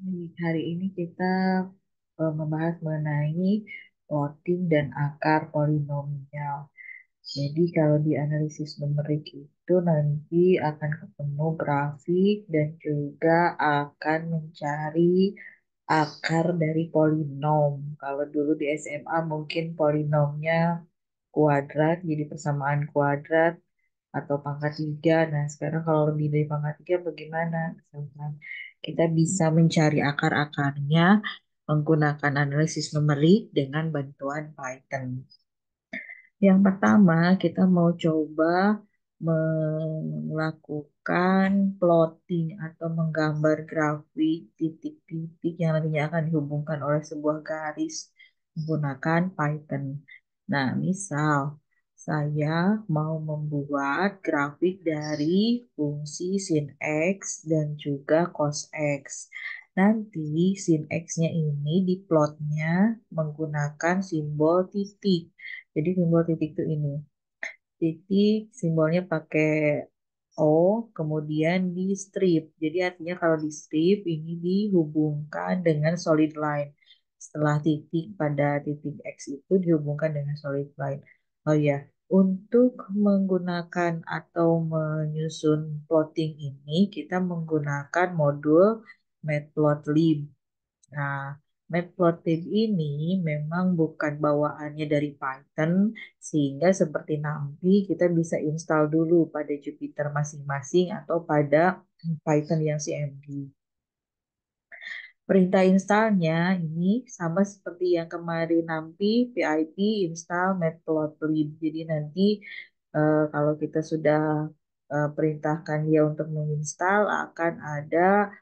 Hari ini kita membahas mengenai plotting dan akar polinomial. Jadi kalau di analisis numerik itu nanti akan ketemu grafik dan juga akan mencari akar dari polinom. Kalau dulu di SMA mungkin polinomnya kuadrat, jadi persamaan kuadrat atau pangkat tiga. Nah, sekarang kalau lebih dari pangkat tiga bagaimana? Misalkan kita bisa mencari akar-akarnya menggunakan analisis numerik dengan bantuan Python. Yang pertama, kita mau coba melakukan plotting atau menggambar grafik titik-titik yang nantinya akan dihubungkan oleh sebuah garis menggunakan Python. Nah, misal saya mau membuat grafik dari fungsi sin X dan juga cos X. Nanti sin X-nya ini diplotnya menggunakan simbol titik. Jadi simbol titik itu ini. Titik simbolnya pakai O, kemudian di strip. Jadi artinya kalau di strip ini dihubungkan dengan solid line. Setelah titik pada titik X itu dihubungkan dengan solid line. Oh ya, untuk menggunakan atau menyusun plotting ini kita menggunakan modul Matplotlib. Nah, Matplotlib ini memang bukan bawaannya dari Python, sehingga seperti nanti kita bisa install dulu pada Jupyter masing-masing atau pada Python yang CMD. Perintah installnya ini sama seperti yang kemarin nanti pip install matplotlib. Jadi nanti kalau kita sudah perintahkan dia untuk menginstal akan ada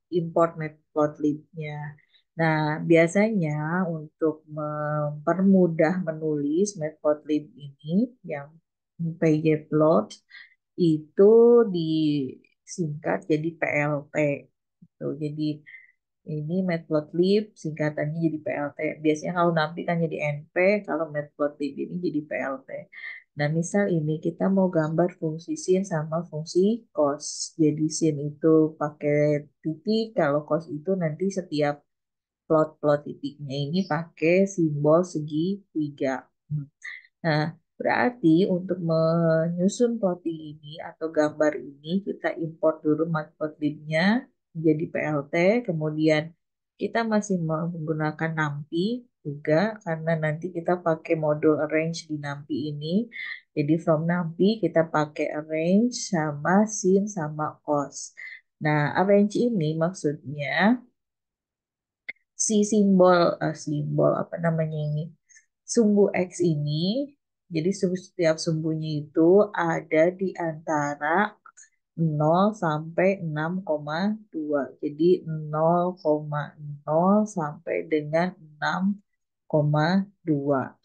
import matplotlib-nya. Nah, biasanya untuk mempermudah menulis matplotlib ini yang pgplot itu disingkat jadi PLT. Gitu. Jadi ini matplotlib singkatannya jadi PLT. Biasanya kalau NumPy kan jadi NP, kalau matplotlib ini jadi PLT. Nah, misal ini kita mau gambar fungsi sin sama fungsi cos. Jadi sin itu pakai titik, kalau cos itu nanti setiap plot-plot titiknya ini pakai simbol segitiga. Nah, berarti untuk menyusun plotting ini atau gambar ini, kita import dulu matplotlib-nya jadi PLT, kemudian kita masih menggunakan NumPy juga, karena nanti kita pakai modul arrange di NumPy ini. Jadi from NumPy kita pakai arrange sama sin sama cos. Nah, arrange ini maksudnya si simbol apa namanya ini sumbu X ini, jadi setiap sumbunya itu ada di antara 0 sampai 6,2. Jadi 0,0 sampai dengan 6,2.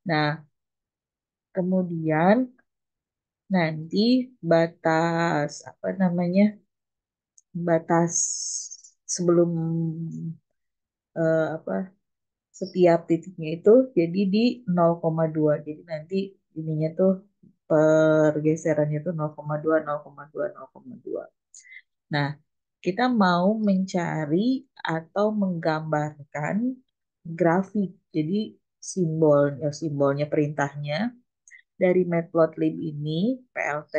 Nah, kemudian nanti batas apa namanya? Batas sebelum apa setiap titiknya itu jadi di 0,2. Jadi nanti ininya tuh pergeserannya tuh 0,2, 0,2, 0,2. Nah, kita mau mencari atau menggambarkan grafik. Jadi simbolnya perintahnya dari matplotlib ini PLT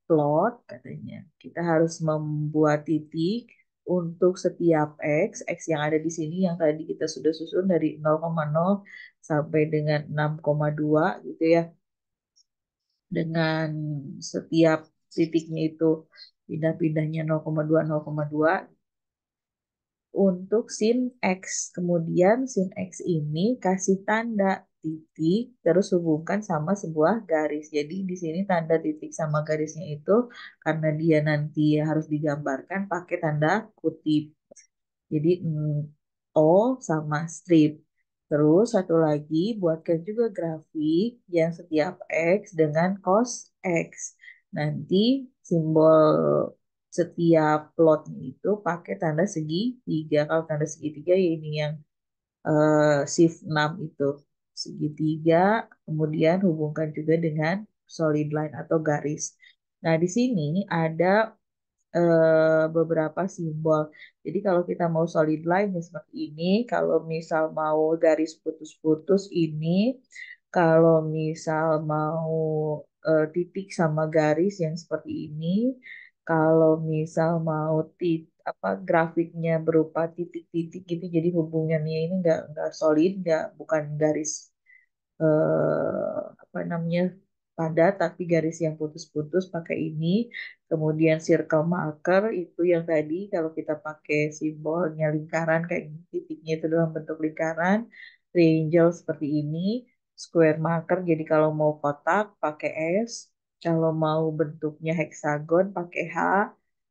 plot katanya. Kita harus membuat titik untuk setiap X yang ada di sini yang tadi kita sudah susun dari 0,0 sampai dengan 6,2 gitu ya. Dengan setiap titiknya itu pindah-pindahnya 0,2, 0,2 untuk sin X. Kemudian sin X ini kasih tanda titik terus hubungkan sama sebuah garis. Jadi di sini tanda titik sama garisnya itu karena dia nanti harus digambarkan pakai tanda kutip. Jadi O sama strip. Terus satu lagi buatkan juga grafik yang setiap X dengan cos X. Nanti simbol setiap plotnya itu pakai tanda segitiga. Kalau tanda segitiga ya ini yang shift 6 itu segitiga, kemudian hubungkan juga dengan solid line atau garis. Nah, di sini ada beberapa simbol. Jadi kalau kita mau solid line ya seperti ini, kalau misal mau garis putus-putus ini, kalau misal mau titik sama garis yang seperti ini, kalau misal mau apa grafiknya berupa titik-titik gitu, jadi hubungannya ini nggak solid, nggak bukan garis apa namanya padat tapi garis yang putus-putus pakai ini. Kemudian circle marker itu yang tadi kalau kita pakai simbolnya lingkaran kayak gini, titiknya itu dalam bentuk lingkaran. Triangle seperti ini. Square marker jadi kalau mau kotak pakai S. Kalau mau bentuknya heksagon pakai H.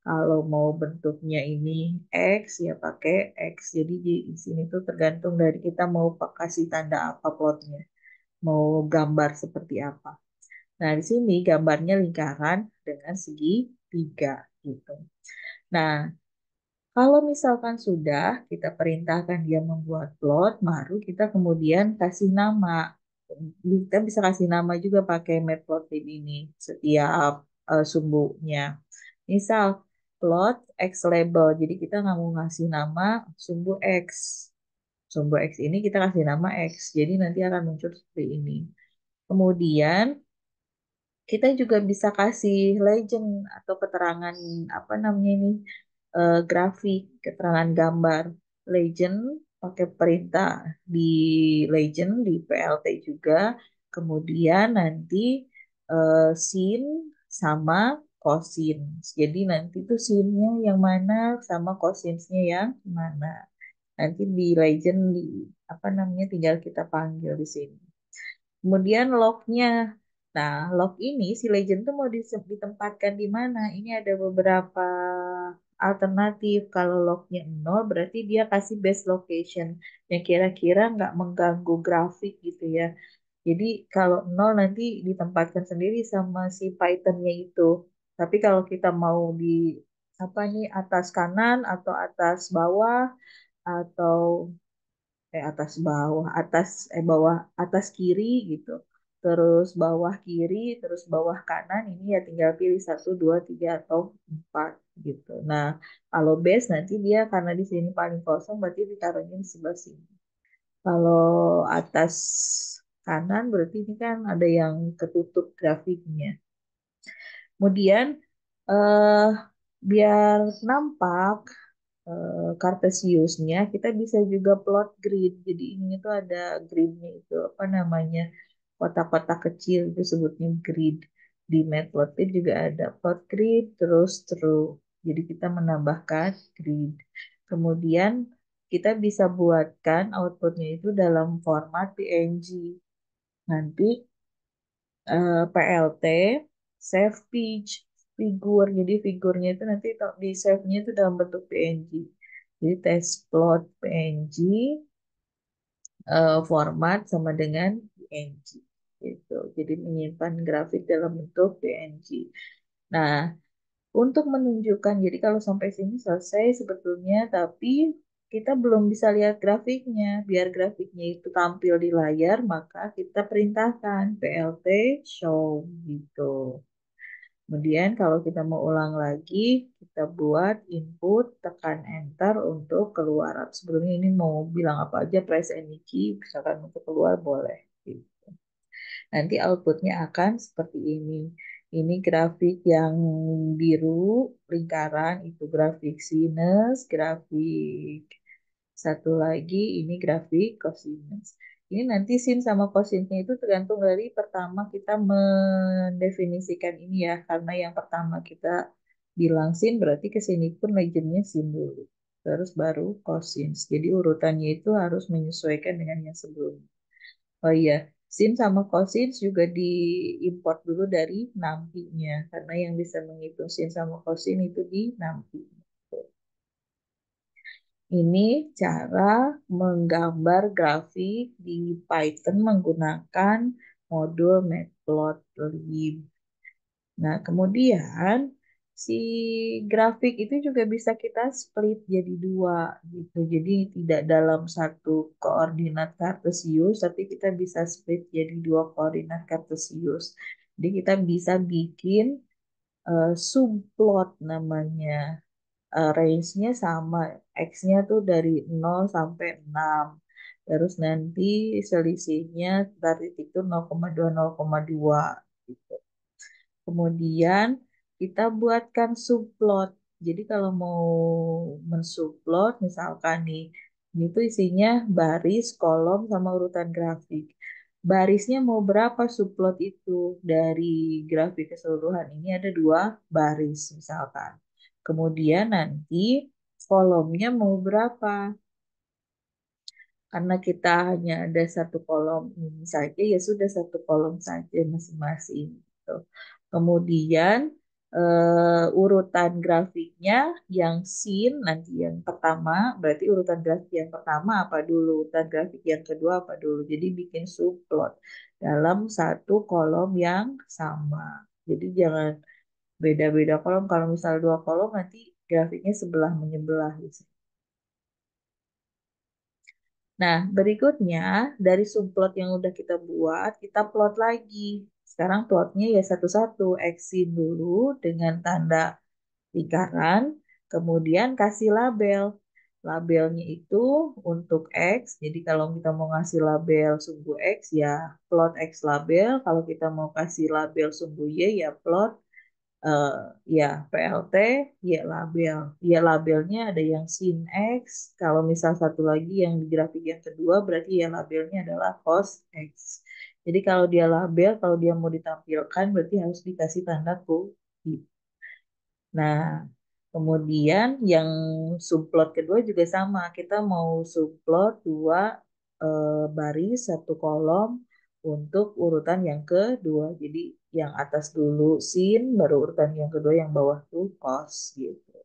Kalau mau bentuknya ini X ya pakai X. Jadi di sini tuh tergantung dari kita mau kasih tanda apa plotnya, mau gambar seperti apa. Nah, di sini gambarnya lingkaran dengan segitiga gitu. Nah, kalau misalkan sudah kita perintahkan dia membuat plot, baru kita kemudian kasih nama. Kita bisa kasih nama juga pakai matplotlib ini setiap sumbunya. Misal plot X label, jadi kita nggak mau ngasih nama sumbu X. Sumbu X ini kita kasih nama X, jadi nanti akan muncul seperti ini. Kemudian kita juga bisa kasih legend atau keterangan apa namanya ini grafik, keterangan gambar. Legend pakai perintah di legend di PLT juga. Kemudian nanti sin sama cosines. Jadi nanti tuh sinnya yang mana sama cosinesnya yang mana. Nanti di legend di apa namanya tinggal kita panggil di sini. Kemudian lognya. Nah, log ini si legend tuh mau ditempatkan di mana? Ini ada beberapa alternatif. Kalau lognya 0 berarti dia kasih base location yang kira-kira nggak mengganggu grafik gitu ya. Jadi kalau 0 nanti ditempatkan sendiri sama si Python-nya itu. Tapi kalau kita mau di apa nih atas kanan atau atas bawah atau atas bawah bawah atas kiri gitu, terus bawah kiri terus bawah kanan, ini ya tinggal pilih satu dua tiga atau empat gitu. Nah kalau base nanti dia karena di sini paling kosong berarti ditaruhnya di sebelah sini. Kalau atas kanan berarti ini kan ada yang ketutup grafiknya. Kemudian eh biar nampak Kartesiusnya, kita bisa juga plot grid. Jadi ini tuh ada gridnya itu apa namanya kotak-kotak kecil itu sebutnya grid. Di Matplotlib juga ada plot grid terus true. Jadi kita menambahkan grid. Kemudian kita bisa buatkan outputnya itu dalam format PNG. Nanti PLT save page figur. Jadi figurnya itu nanti di save-nya itu dalam bentuk PNG. Jadi test plot PNG format sama dengan PNG gitu. Jadi menyimpan grafik dalam bentuk PNG. Nah, untuk menunjukkan, jadi kalau sampai sini selesai sebetulnya, tapi kita belum bisa lihat grafiknya. Biar grafiknya itu tampil di layar, maka kita perintahkan PLT show gitu. Kemudian kalau kita mau ulang lagi, kita buat input, tekan enter untuk keluar. Sebelumnya ini mau bilang apa aja, press any key, misalkan untuk keluar boleh. Gitu. Nanti outputnya akan seperti ini. Ini grafik yang biru, lingkaran, itu grafik sinus, grafik satu lagi ini grafik cosinus. Ini nanti sin sama cosinusnya itu tergantung dari pertama kita mendefinisikan ini ya. Karena yang pertama kita bilang sin berarti ke sini pun legendnya sin dulu. Terus baru cosinus. Jadi urutannya itu harus menyesuaikan dengan yang sebelumnya. Oh iya, sin sama cosinus juga diimport dulu dari nampinya. Karena yang bisa menghitung sin sama cosin itu di nampi. Ini cara menggambar grafik di Python menggunakan modul Matplotlib. Nah, kemudian si grafik itu juga bisa kita split jadi dua gitu. Jadi tidak dalam satu koordinat kartesius, tapi kita bisa split jadi dua koordinat kartesius. Jadi kita bisa bikin subplot namanya. Range-nya sama, X-nya tuh dari 0 sampai 6. Terus nanti selisihnya dari titik itu 0,2, 0,2 gitu. Kemudian kita buatkan subplot. Jadi kalau mau mensubplot, misalkan nih, ini tuh isinya baris, kolom, sama urutan grafik. Barisnya mau berapa subplot itu? Dari grafik keseluruhan ini ada 2 baris misalkan. Kemudian nanti kolomnya mau berapa? Karena kita hanya ada satu kolom ini saja, ya sudah satu kolom saja masing-masing. Gitu. Kemudian urutan grafiknya yang sin nanti yang pertama, berarti urutan grafik yang pertama apa dulu, urutan grafik yang kedua apa dulu. Jadi bikin subplot dalam satu kolom yang sama. Jadi jangan beda-beda kolom. Kalau misal 2 kolom nanti grafiknya sebelah menyebelah gitu. Nah, berikutnya dari subplot yang udah kita buat, kita plot lagi. Sekarang plotnya ya satu-satu, X-in dulu dengan tanda lingkaran, kemudian kasih label. Labelnya itu untuk X, jadi kalau kita mau ngasih label sumbu X ya plot X label, kalau kita mau kasih label sumbu Y ya plot eh, ya PLT, ya label. Ya labelnya ada yang sin X. Kalau misal satu lagi yang di grafik yang kedua berarti ya labelnya adalah cos X. Jadi kalau dia label, kalau dia mau ditampilkan berarti harus dikasih tanda kutip. Nah, kemudian yang subplot kedua juga sama. Kita mau subplot 2 baris, satu kolom untuk urutan yang kedua. Jadi yang atas dulu sin, baru urutan yang kedua yang bawah tuh cos gitu.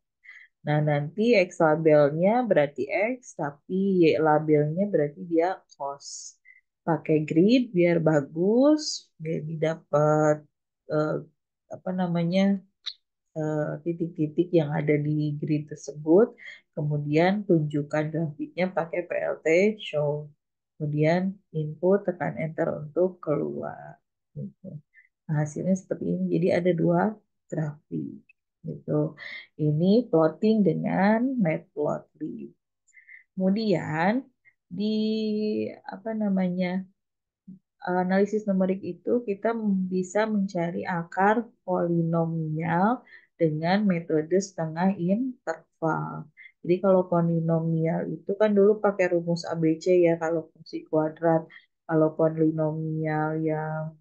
Nah, nanti X labelnya berarti X, tapi Y labelnya berarti dia cos. Pakai grid biar bagus, biar didapat eh, apa namanya titik-titik yang ada di grid tersebut, kemudian tunjukkan grafiknya pakai PLT show, kemudian input tekan enter untuk keluar. Gitu. Nah, hasilnya seperti ini. Jadi ada 2 grafik. Gitu. Ini plotting dengan Matplotlib. Kemudian di apa namanya analisis numerik itu kita bisa mencari akar polinomial dengan metode setengah interval. Jadi kalau polinomial itu kan dulu pakai rumus ABC ya kalau fungsi kuadrat. Kalau polinomial yang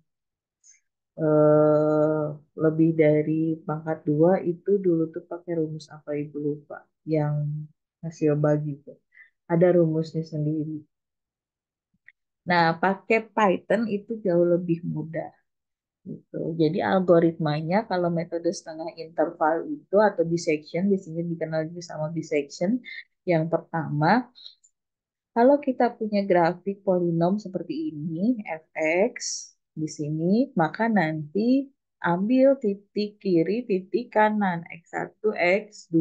eh, lebih dari pangkat 2 itu dulu tuh pakai rumus apa ibu lupa. Yang hasil bagi itu. Ada rumusnya sendiri. Nah, pakai Python itu jauh lebih mudah. Gitu. Jadi algoritmanya kalau metode setengah interval itu atau dissection, di sini dikenal juga sama dissection. Yang pertama, kalau kita punya grafik polinom seperti ini, fx di sini, maka nanti ambil titik kiri, titik kanan, x1, x2.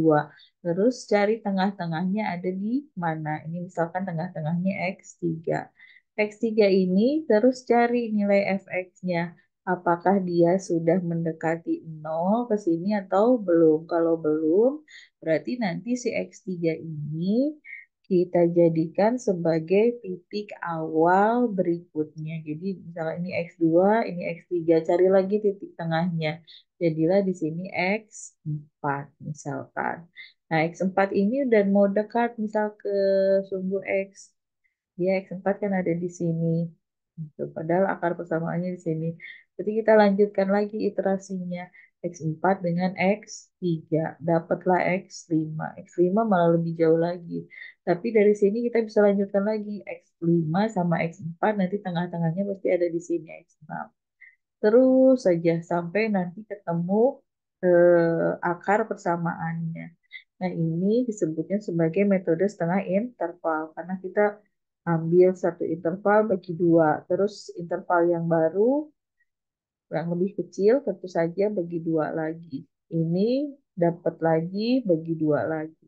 Terus cari tengah-tengahnya ada di mana. Ini misalkan tengah-tengahnya x3. X3 ini terus cari nilai fx-nya. Apakah dia sudah mendekati 0 ke sini atau belum? Kalau belum, berarti nanti si X3 ini kita jadikan sebagai titik awal berikutnya. Jadi misalnya ini X2, ini X3, cari lagi titik tengahnya. Jadilah di sini X4 misalkan. Nah, X4 ini udah mau dekat misal ke sumbu X. Dia X4 kan ada di sini. Gitu. Padahal akar persamaannya di sini. Jadi kita lanjutkan lagi iterasinya. X4 dengan X3. Dapatlah X5. X5 malah lebih jauh lagi. Tapi dari sini kita bisa lanjutkan lagi. X5 sama X4 nanti tengah-tengahnya pasti ada di sini X6. Terus saja sampai nanti ketemu akar persamaannya. Nah, ini disebutnya sebagai metode setengah interval karena kita ambil satu interval bagi 2. Terus interval yang baru yang lebih kecil tentu saja bagi 2 lagi. Ini dapat lagi bagi 2 lagi.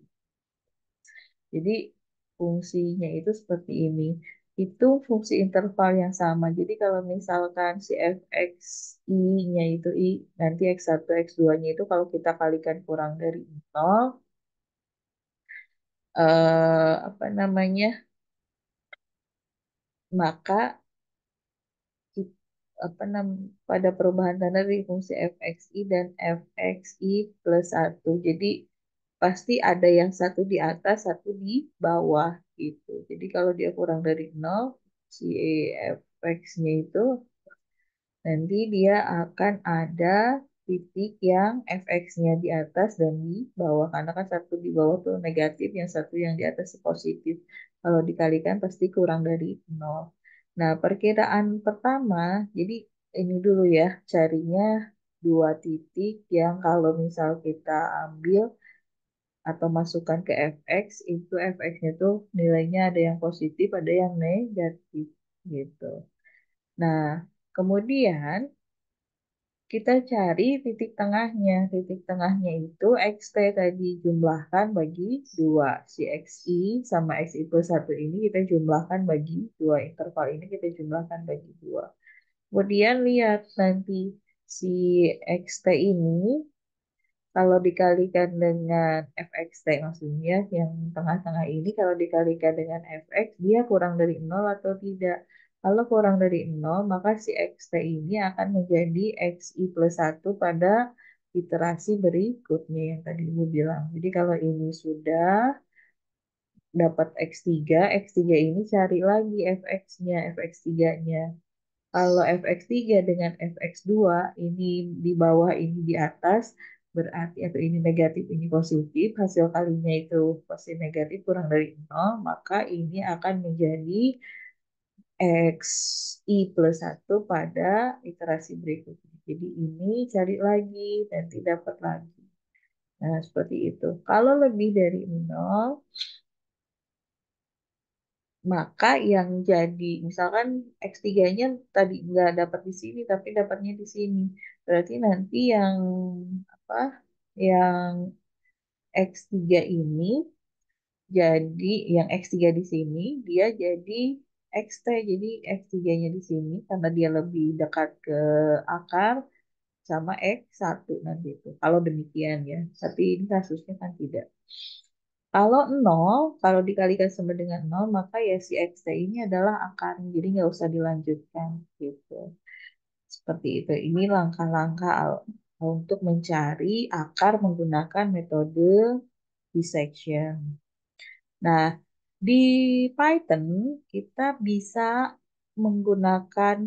Jadi fungsinya itu seperti ini. itu fungsi interval yang sama. Jadi kalau misalkan si fxi-nya itu i, nanti x1, x2-nya itu kalau kita kalikan kurang dari 0, apa namanya, maka i- apa pada perubahan tanda dari fungsi fxi dan fxi plus satu. Jadi pasti ada yang satu di atas, satu di bawah gitu. Jadi kalau dia kurang dari 0, si fx-nya itu nanti dia akan ada titik yang fx-nya di atas dan di bawah. Karena kan satu di bawah tuh negatif, yang satu yang di atas positif. Kalau dikalikan pasti kurang dari 0. Nah, perkiraan pertama, jadi ini dulu ya, carinya dua titik yang kalau misal kita ambil atau masukkan ke fx, itu fx-nya tuh nilainya ada yang positif, ada yang negatif gitu. Nah, kemudian kita cari titik tengahnya. Titik tengahnya itu xt tadi jumlahkan bagi 2. Si xi sama xi plus 1 ini kita jumlahkan bagi 2. Interval ini kita jumlahkan bagi 2. Kemudian lihat nanti si xt ini kalau dikalikan dengan fxt maksudnya yang tengah-tengah ini kalau dikalikan dengan fx dia kurang dari 0 atau tidak. Kalau kurang dari 0 maka si xt ini akan menjadi xi plus 1 pada iterasi berikutnya yang tadi Ibu bilang. Jadi kalau ini sudah dapat x3, x3 ini cari lagi fx-nya, fx3-nya. Kalau fx3 dengan fx2 ini di bawah ini di atas berarti atau ini negatif ini positif hasil kalinya itu pasti negatif kurang dari 0 maka ini akan menjadi xi plus 1 pada iterasi berikutnya. Jadi ini cari lagi nanti dapat lagi. Nah, seperti itu. Kalau lebih dari 0 maka yang jadi misalkan X3-nya tadi nggak dapat di sini tapi dapatnya di sini. Berarti nanti yang apa? Yang X3 ini jadi yang X3 di sini dia jadi XT. Jadi X3-nya di sini karena dia lebih dekat ke akar sama X1 nanti itu. Kalau demikian ya. Tapi ini kasusnya kan tidak. Kalau nol, kalau dikalikan sama dengan nol, maka ya si XT ini adalah akarnya, jadi nggak usah dilanjutkan gitu. Seperti itu. Ini langkah-langkah untuk mencari akar menggunakan metode dissection. Nah, di Python kita bisa menggunakan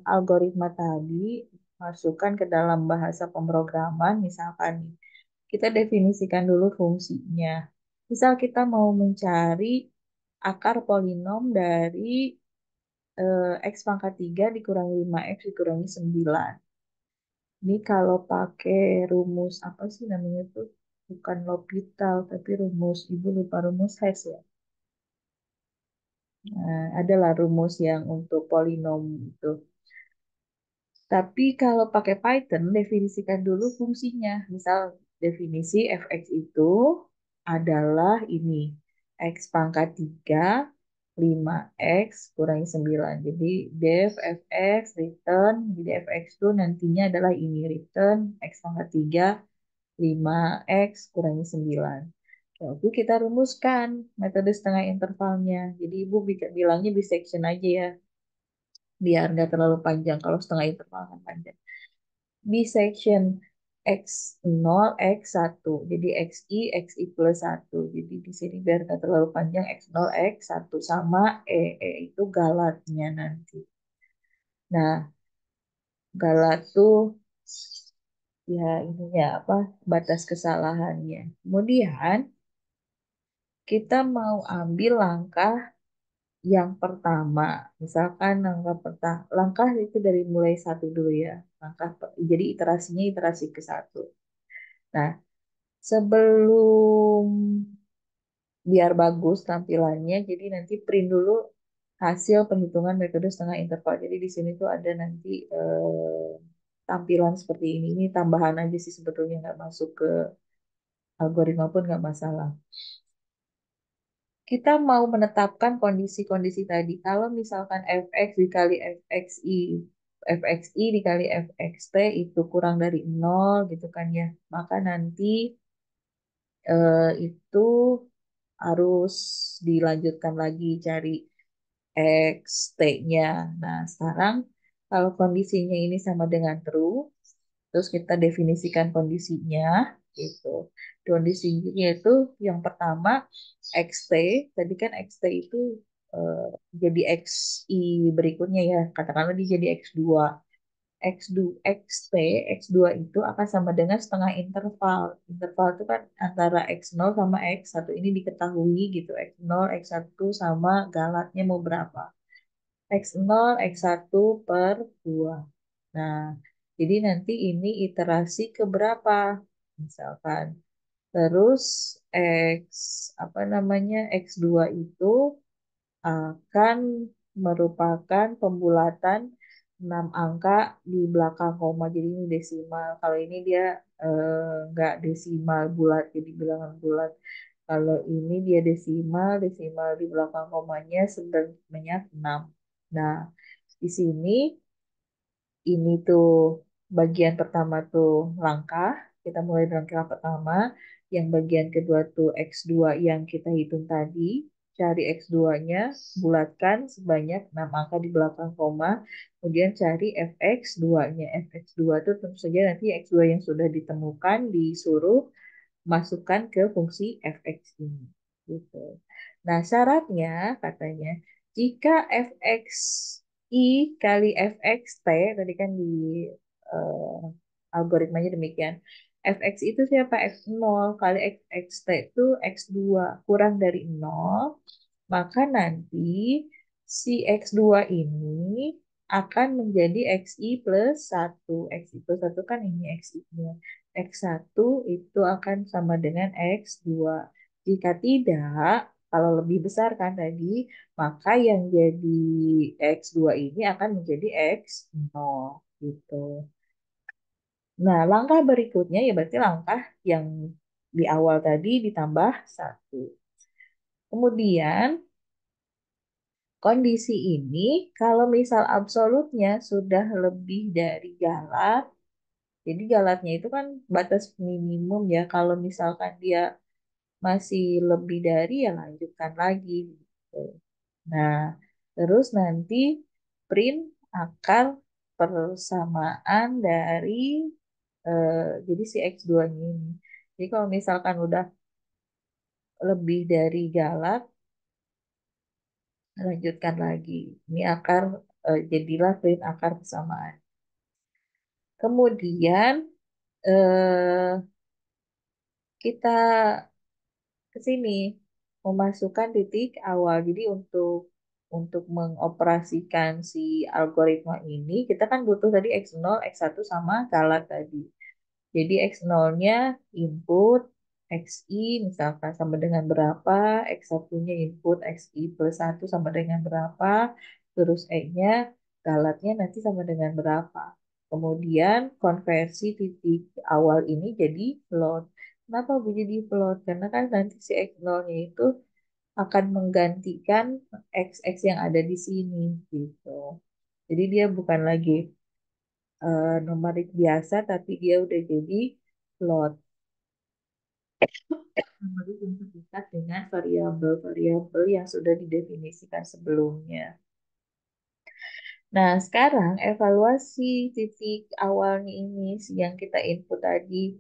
algoritma tadi, masukkan ke dalam bahasa pemrograman, misalkan kita definisikan dulu fungsinya. Misal kita mau mencari akar polinom dari x pangkat 3 dikurangi 5x dikurangi 9. Ini kalau pakai rumus apa sih namanya tuh? Bukan L'Hopital, tapi rumus, Ibu lupa rumus Hess ya. Nah, adalah rumus yang untuk polinom itu. Tapi kalau pakai Python, definisikan dulu fungsinya. Misal definisi fx itu adalah ini. X pangkat 3, 5x kurangi 9. Jadi def fx return, jadi fx itu nantinya adalah ini. Return x pangkat 3, 5x kurangi 9. Lalu kita rumuskan metode setengah intervalnya. Jadi Ibu bilangnya bisection aja ya, biar nggak terlalu panjang. Kalau setengah interval kan panjang. Bisection x0 x1 jadi xi plus 1 jadi di sini biar nggak terlalu panjang x0 x1 sama itu galatnya nanti. Nah, galat tuh ya ininya apa batas kesalahannya. Kemudian kita mau ambil langkah yang pertama. Misalkan langkah itu dari mulai satu dulu ya. Jadi iterasinya iterasi ke satu. Nah, sebelum biar bagus tampilannya, jadi nanti print dulu hasil penghitungan metode setengah interval. Jadi di sini tuh ada nanti tampilan seperti ini. Ini tambahan aja sih sebetulnya nggak masuk ke algoritma pun nggak masalah. kita mau menetapkan kondisi-kondisi tadi. Kalau misalkan fx dikali fxi dikali fxt itu kurang dari nol gitu kan ya. Maka nanti itu harus dilanjutkan lagi cari xt-nya. Nah, sekarang kalau kondisinya ini sama dengan true, terus kita definisikan kondisinya gitu. Kondisinya itu yang pertama xt, tadi kan xt itu eh, jadi xi berikutnya ya, katakanlah dia jadi x2. X2, xt, x2 itu akan sama dengan setengah interval. Interval itu kan antara x0 sama x1 ini diketahui gitu. X0, x1 sama galatnya mau berapa. X0, X1 per 2. Nah, jadi nanti ini iterasi ke berapa? Misalkan. Terus X, apa namanya, X2 itu akan merupakan pembulatan 6 angka di belakang koma. Jadi ini desimal. Kalau ini dia nggak desimal bulat, jadi bilangan bulat. Kalau ini dia desimal, desimal di belakang komanya sebanyak 6. Nah, di sini ini tuh bagian pertama tuh langkah. Kita mulai dari langkah pertama. Yang bagian kedua tuh X2 yang kita hitung tadi. Cari X2-nya, bulatkan sebanyak 6 angka di belakang koma. Kemudian cari Fx2-nya. Fx2 itu tentu saja nanti X2 yang sudah ditemukan disuruh masukkan ke fungsi fx ini. Gitu. Nah, syaratnya katanya jika fx i kali fx t, tadi kan di eh, algoritmanya demikian. Fx itu siapa? X0 kali fx t itu x2 kurang dari 0, maka nanti si X2 ini akan menjadi XI plus 1. XI plus 1 kan ini XI-nya. X1 itu akan sama dengan X2. Jika tidak, kalau lebih besar kan tadi, maka yang jadi X2 ini akan menjadi X0 gitu. Nah, langkah berikutnya ya berarti langkah yang di awal tadi ditambah 1. Kemudian kondisi ini, kalau misal absolutnya sudah lebih dari galat, jadi galatnya itu kan batas minimum ya. Kalau misalkan dia masih lebih dari, ya lanjutkan lagi gitu. Nah, terus nanti print akar persamaan dari eh, jadi si X2-nya ini. Jadi kalau misalkan udah lebih dari galat, lanjutkan lagi. Ini akar jadilah print akar persamaan. Kemudian eh, kita ke sini memasukkan titik awal. Jadi untuk mengoperasikan si algoritma ini, kita kan butuh tadi X0, X1 sama galat tadi. Jadi X0-nya input XI misalkan sama dengan berapa, X1-nya input XI plus 1 sama dengan berapa, terus E-nya galatnya nanti sama dengan berapa. Kemudian konversi titik awal ini jadi float. Kenapa Bu jadi float? Karena kan nanti si X0-nya itu akan menggantikan X yang ada di sini gitu. Jadi dia bukan lagi numerik biasa, tapi dia udah jadi float. Numerik yang terikat dengan variabel-variabel yang sudah didefinisikan sebelumnya. Nah, sekarang evaluasi titik awalnya ini yang kita input tadi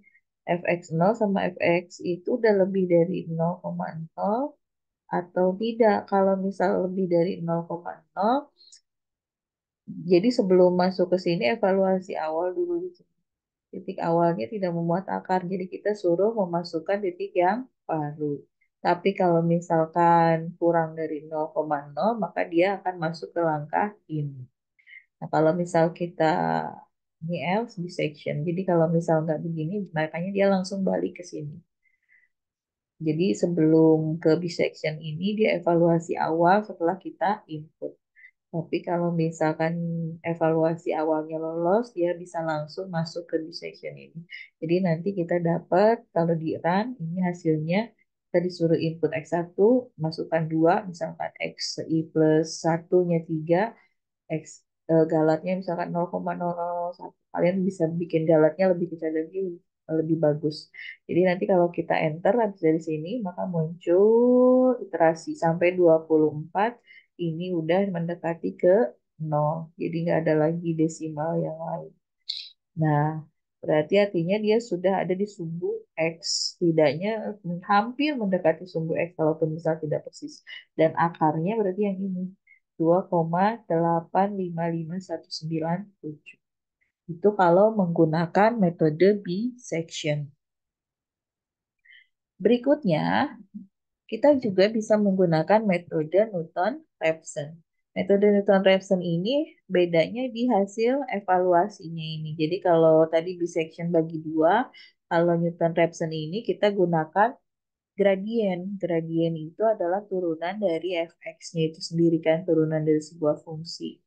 fx0 sama fx itu udah lebih dari 0,0 atau tidak. Kalau misal lebih dari 0,0, jadi sebelum masuk ke sini evaluasi awal dulu di sini. Titik awalnya tidak memuat akar, jadi kita suruh memasukkan titik yang baru. Tapi kalau misalkan kurang dari 0,0, maka dia akan masuk ke langkah ini. Nah, kalau misal kita ini else bisection, jadi kalau misal nggak begini, makanya dia langsung balik ke sini. Jadi sebelum ke bisection ini, dia evaluasi awal setelah kita input. Tapi kalau misalkan evaluasi awalnya lolos, dia bisa langsung masuk ke dissection ini. Jadi nanti kita dapat kalau di run ini hasilnya kita disuruh input X1, masukkan 2, misalkan XI plus 1-nya 3, X galatnya misalkan 0,001. Kalian bisa bikin galatnya lebih kecil lagi, lebih bagus. Jadi nanti kalau kita enter habis dari sini, maka muncul iterasi sampai 24. Ini udah mendekati ke 0. Jadi nggak ada lagi desimal yang lain. Nah, berarti artinya dia sudah ada di sumbu X. Setidaknya hampir mendekati sumbu X, walaupun misal tidak persis. Dan akarnya berarti yang ini. 2,85519. Itu kalau menggunakan metode bisection. Berikutnya, kita juga bisa menggunakan metode Newton-Raphson. Metode Newton-Raphson ini bedanya di hasil evaluasinya ini. Jadi kalau tadi bisection bagi dua, kalau Newton-Raphson ini kita gunakan gradien. Gradien itu adalah turunan dari fx-nya itu sendiri kan, turunan dari sebuah fungsi.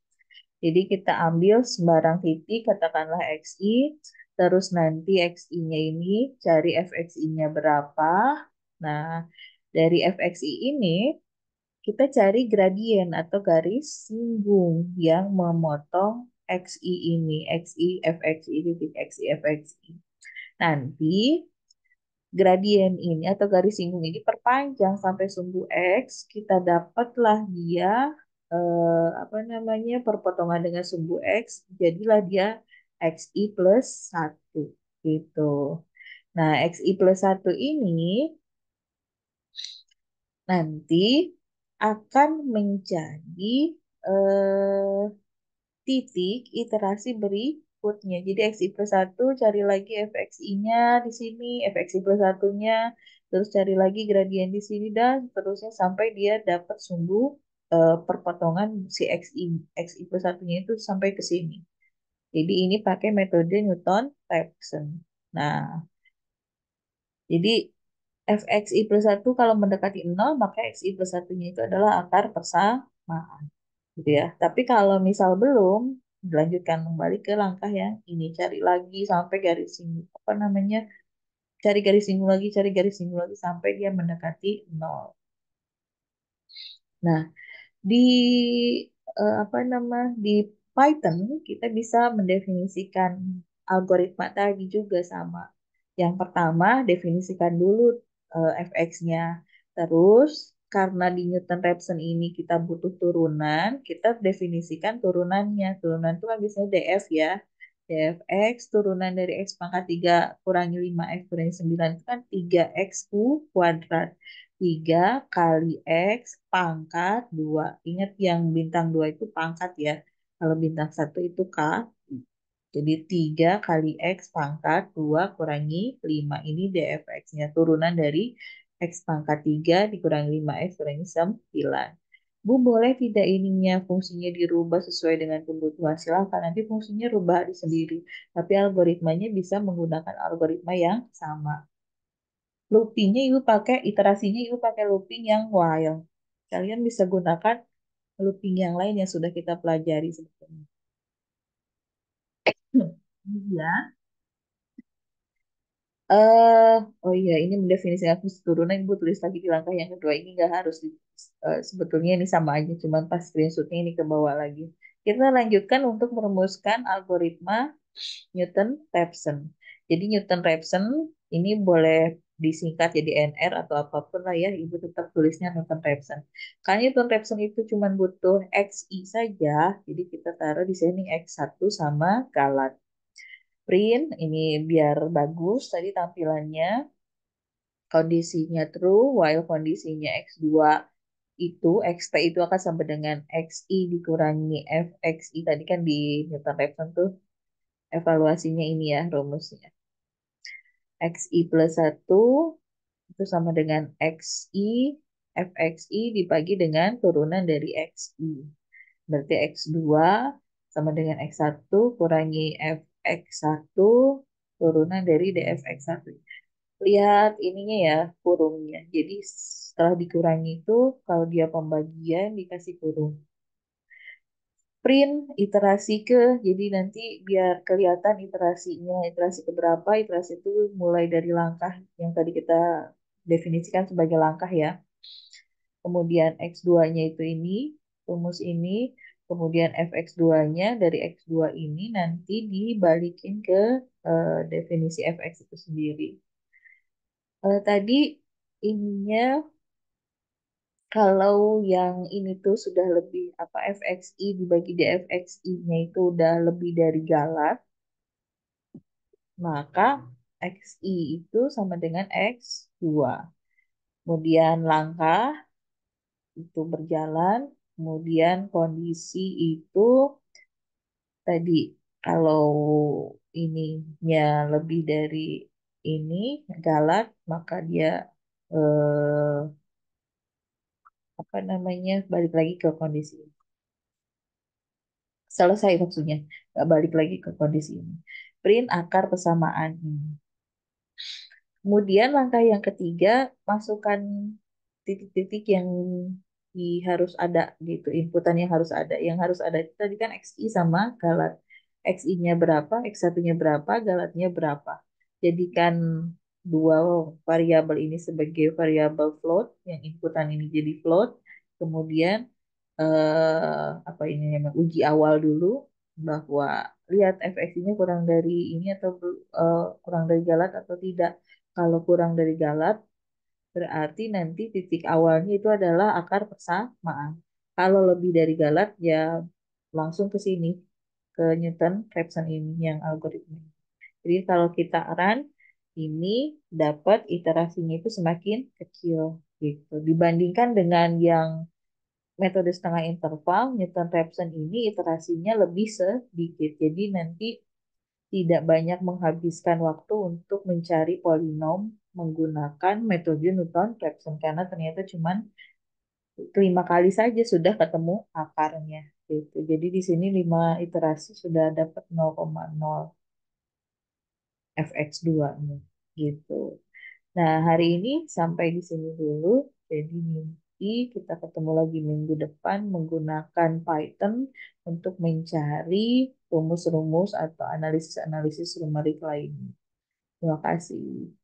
Jadi kita ambil sembarang titik, katakanlah xi, terus nanti xi-nya ini cari fxi-nya berapa. Nah, dari fxi ini kita cari gradien atau garis singgung yang memotong xi ini, xi fxi titik xi fxi. Nanti gradien ini atau garis singgung ini perpanjang sampai sumbu X, kita dapatlah dia apa namanya perpotongan dengan sumbu X, jadilah dia XI plus 1 gitu. Nah, XI plus 1 ini nanti akan menjadi eh, titik iterasi berikutnya. Jadi X I plus 1 cari lagi fxi-nya di sini, fxi plus 1-nya, terus cari lagi gradien di sini, dan seterusnya sampai dia dapat sumbu perpotongan si xi plus 1-nya itu sampai ke sini. Jadi ini pakai metode Newton-Raphson. Nah, jadi fxi plus 1 kalau mendekati 0, maka xi plus 1-nya itu adalah akar persamaan. Gitu ya. Tapi kalau misal belum, dilanjutkan kembali ke langkah yang ini, cari lagi sampai garis singgung, apa namanya, cari garis singgung lagi, cari garis singgung lagi sampai dia mendekati 0. Nah, di apa nama di Python kita bisa mendefinisikan algoritma tadi juga sama. Yang pertama, definisikan dulu fx-nya. Terus, karena di Newton-Raphson ini kita butuh turunan, kita definisikan turunannya. Turunan itu kan biasanya df ya. Dfx turunan dari x pangkat 3 kurangi 5x kurangi 9 itu kan 3x kuadrat. 3 kali X pangkat 2. Ingat yang bintang 2 itu pangkat ya. Kalau bintang 1 itu K. Jadi 3 kali X pangkat 2 kurangi 5. Ini dfx-nya. Turunan dari X pangkat 3 dikurangi 5X kurangi 9. Bu, boleh tidak ininya fungsinya dirubah sesuai dengan kebutuhan? Silahkan, nanti fungsinya rubah sendiri. Tapi algoritmanya bisa menggunakan algoritma yang sama. Loopingnya ibu pakai, iterasinya ibu pakai looping yang while. Kalian bisa gunakan looping yang lain yang sudah kita pelajari sebetulnya. Iya. Oh iya, ini mendefinisikan fungsi turunan. Ibu tulis lagi di langkah yang kedua. Ini nggak harus sebetulnya ini sama aja, cuman pas screenshotnya ini ke bawah lagi. Kita lanjutkan untuk merumuskan algoritma Newton-Raphson. Jadi Newton-Raphson ini boleh disingkat jadi NR atau apapun lah ya. Ibu tetap tulisnya Newton-Raphson. Karena Newton-Raphson itu cuma butuh XI saja. Jadi kita taruh di sini X1 sama galat. Print ini biar bagus tadi tampilannya. Kondisinya true, while kondisinya X2 itu, XT itu akan sama dengan XI dikurangi FXI. Tadi kan di Newton-Raphson tuh evaluasinya ini ya rumusnya. XI plus 1 itu sama dengan XI, FXI dibagi dengan turunan dari XI. Berarti X2 sama dengan X1 kurangi FX1 turunan dari DFX1. Lihat ininya ya, kurungnya. Jadi setelah dikurangi itu, kalau dia pembagian dikasih kurung. Print iterasi ke, jadi nanti biar kelihatan iterasinya, iterasi keberapa, iterasi itu mulai dari langkah yang tadi kita definisikan sebagai langkah ya. Kemudian X2-nya itu ini, rumus ini, kemudian fx2-nya dari X2 ini nanti dibalikin ke definisi fx itu sendiri. Tadi ininya kalau yang ini tuh sudah lebih apa fxi dibagi dfxi-nya itu udah lebih dari galat, maka xi itu sama dengan x2. Kemudian langkah itu berjalan, kemudian kondisi itu tadi kalau ininya lebih dari ini galat, maka dia eh, apa namanya balik lagi ke kondisi ini. Selesai maksudnya, nggak balik lagi ke kondisi ini. Print akar persamaan ini. Kemudian langkah yang ketiga, masukkan titik-titik yang harus ada gitu, inputan yang harus ada. Yang harus ada itu tadi kan XI sama galat. XI-nya berapa, X1-nya berapa, galatnya berapa. Jadikan dua variabel ini sebagai variabel float, yang inputan ini jadi float. Kemudian apa ini namanya uji awal dulu bahwa lihat fx-nya kurang dari ini atau kurang dari galat atau tidak. Kalau kurang dari galat, berarti nanti titik awalnya itu adalah akar persamaan. Kalau lebih dari galat, ya langsung ke sini, ke Newton-Raphson ini yang algoritma. Jadi kalau kita run, ini dapat iterasinya itu semakin kecil gitu. Dibandingkan dengan yang metode setengah interval, Newton-Raphson ini iterasinya lebih sedikit. Jadi nanti tidak banyak menghabiskan waktu untuk mencari polinom menggunakan metode Newton-Raphson karena ternyata cuma 5 kali saja sudah ketemu akarnya gitu. Jadi di sini 5 iterasi sudah dapat 0,0 fx2-nya gitu. Nah, hari ini sampai di sini dulu. Jadi nanti kita ketemu lagi minggu depan menggunakan Python untuk mencari rumus-rumus atau analisis-analisis numerik lainnya. Terima kasih.